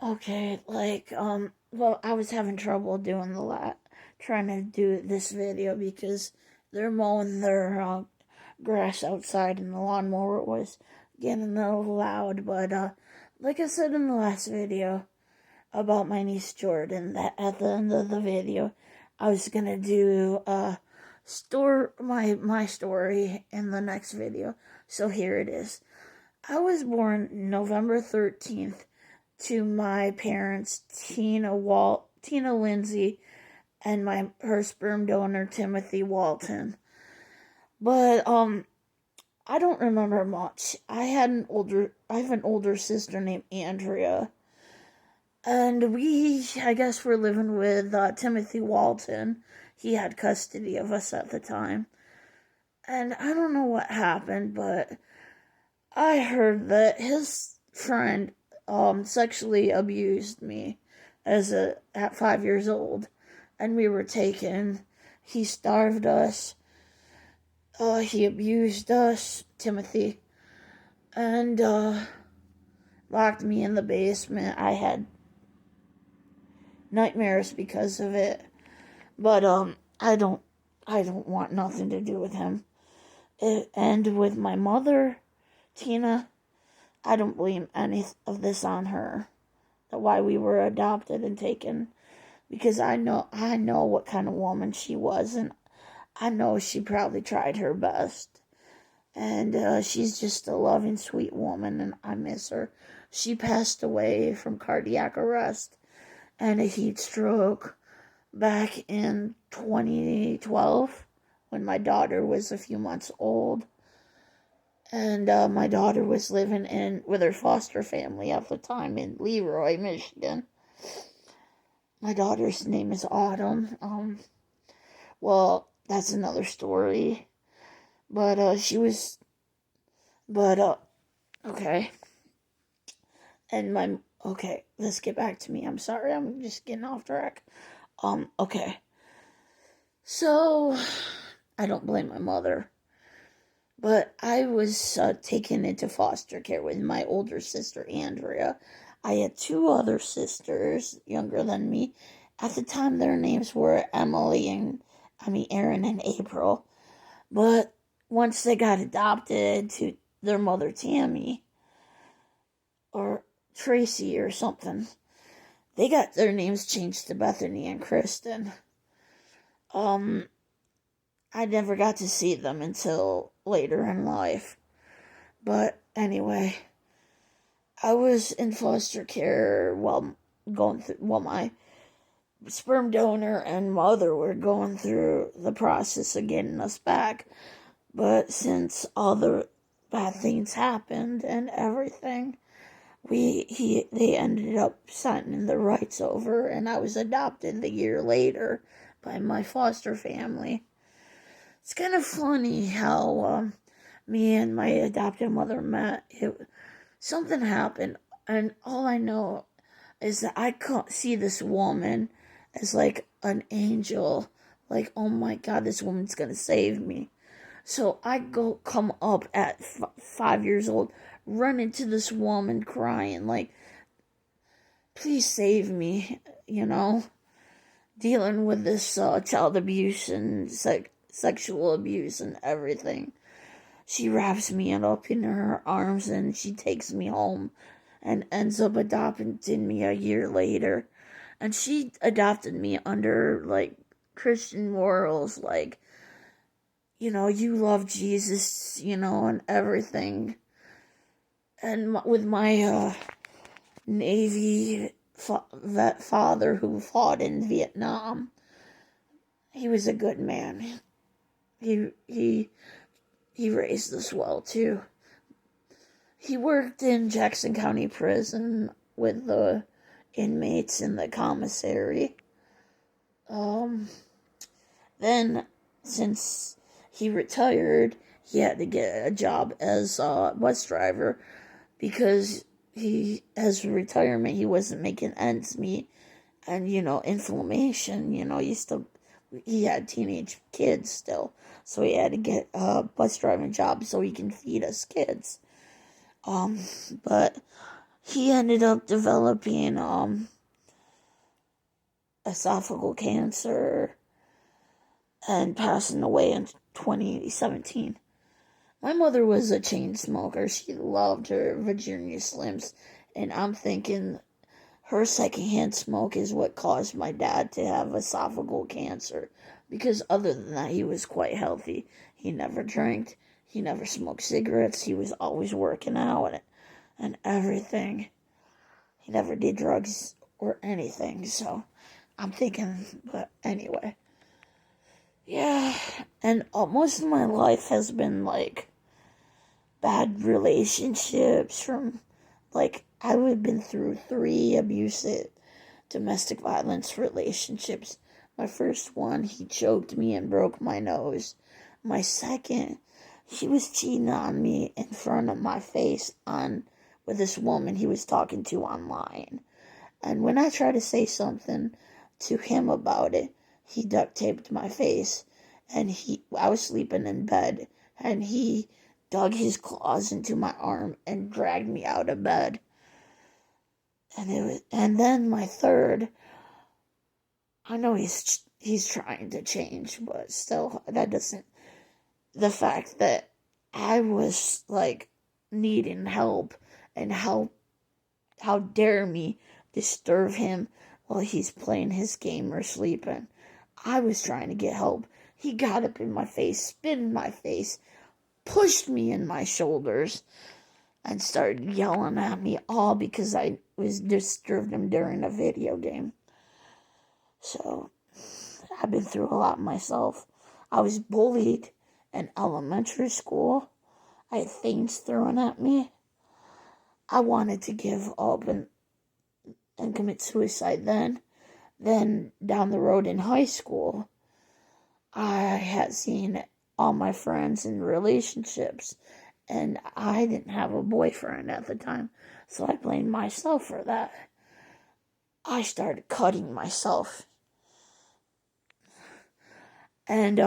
Okay, well, I was having trouble doing trying to do this video because they're mowing their grass outside and the lawnmower was getting a little loud. But like I said in the last video about my niece Jordan, that at the end of the video, I was gonna do my story in the next video. So here it is. I was born November 13th to my parents, Tina Lindsay, and her sperm donor, Timothy Walton. But I don't remember much. I have an older sister named Andrea, and I guess, we're living with Timothy Walton. He had custody of us at the time, and I don't know what happened, but I heard that his friend sexually abused me at 5 years old, and we were taken. He starved us. He abused us, Timothy, and locked me in the basement. I had nightmares because of it, but I don't want nothing to do with him. And with my mother, Tina, I don't blame any of this on her. Why we were adopted and taken, because I know what kind of woman she was, and I know she probably tried her best. And she's just a loving, sweet woman, and I miss her. She passed away from cardiac arrest and a heat stroke back in 2012 when my daughter was a few months old. And my daughter was living with her foster family at the time in Leroy, Michigan. My daughter's name is Autumn. Well, that's another story. But she was, okay. Okay, let's get back to me. I'm sorry, I'm just getting off track. Okay. So, I don't blame my mother. But I was taken into foster care with my older sister, Andrea. I had two other sisters younger than me. At the time, their names were Erin and April. But once they got adopted to their mother, Tammy, or Tracy or something, they got their names changed to Bethany and Kristen. I never got to see them until later in life. But anyway, I was in foster care while my sperm donor and mother were going through the process of getting us back. But since all the bad things happened and everything, they ended up signing the rights over, and I was adopted a year later by my foster family. It's kind of funny how me and my adopted mother met. Something happened, and all I know is that I can't see this woman as like an angel. Like, oh my God, this woman's gonna save me. So I come up at 5 years old, run into this woman crying, like, please save me, dealing with this child abuse and sexual abuse and everything. She wraps me up in her arms and she takes me home and ends up adopting me a year later. And she adopted me under, like, Christian morals, like, you love Jesus, and everything. And with my Navy vet father who fought in Vietnam, he was a good man. He raised us well too. He worked in Jackson County Prison with the inmates in the commissary. Then, since he retired, he had to get a job as a bus driver because as retirement, he wasn't making ends meet. And, inflammation, he had teenage kids still. So he had to get a bus driving job so he can feed us kids. But he ended up developing esophageal cancer and passing away in 2017. My mother was a chain smoker. She loved her Virginia Slims, and I'm thinking her secondhand smoke is what caused my dad to have esophageal cancer. Because other than that, he was quite healthy. He never drank. He never smoked cigarettes. He was always working out and everything. He never did drugs or anything. So I'm thinking, but anyway. Yeah. And most of my life has been like bad relationships from like I've been through 3 abusive domestic violence relationships. My first one, he choked me and broke my nose. My second, he was cheating on me in front of my face on with this woman he was talking to online. And when I tried to say something to him about it, he duct taped my face. And I was sleeping in bed, and he dug his claws into my arm and dragged me out of bed. And then my third, I know he's trying to change, but still, that doesn't. The fact that I was like needing help, and how dare me disturb him while he's playing his game or sleeping. I was trying to get help. He got up in my face, spit in my face, pushed me in my shoulders, and started yelling at me, all because I was disturbed him during a video game. So I've been through a lot myself. I was bullied in elementary school. I had things thrown at me. I wanted to give up and commit suicide then. Then down the road in high school, I had seen all my friends in relationships, and I didn't have a boyfriend at the time, so I blamed myself for that. I started cutting myself. And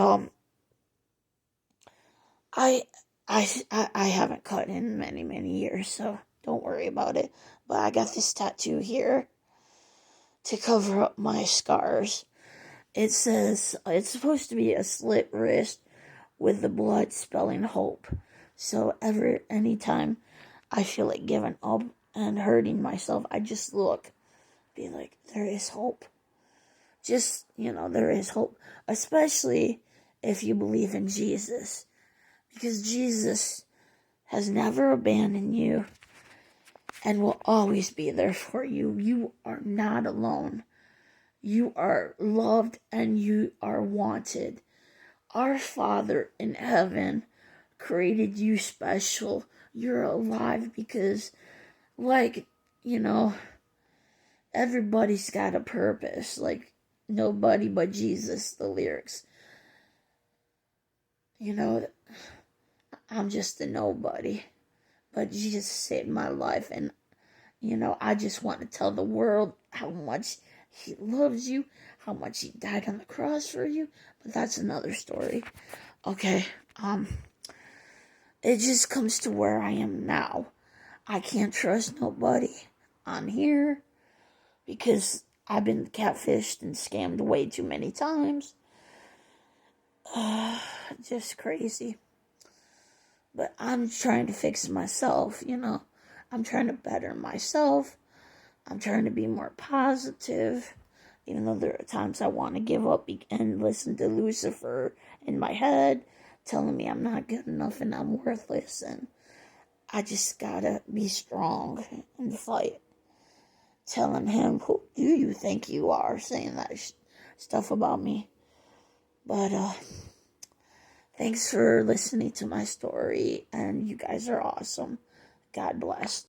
I I haven't cut in many years, so don't worry about it. But I got this tattoo here to cover up my scars. It says it's supposed to be a slit wrist with the blood spelling hope. So anytime I feel like giving up and hurting myself, I just look, be like, there is hope. Just, there is hope. Especially if you believe in Jesus. Because Jesus has never abandoned you and will always be there for you. You are not alone. You are loved and you are wanted. Our Father in heaven created you special. You're alive because, everybody's got a purpose. Like, nobody but Jesus, the lyrics. I'm just a nobody. But Jesus saved my life. And, I just want to tell the world how much he loves you, how much he died on the cross for you. But that's another story. Okay, it just comes to where I am now. I can't trust nobody on here because I've been catfished and scammed way too many times. Just crazy. But I'm trying to fix myself, I'm trying to better myself. I'm trying to be more positive. Even though there are times I want to give up and listen to Lucifer in my head, telling me I'm not good enough and I'm worthless. And I just gotta be strong and fight. Telling him, who do you think you are, saying that stuff about me. But, thanks for listening to my story, and you guys are awesome. God bless.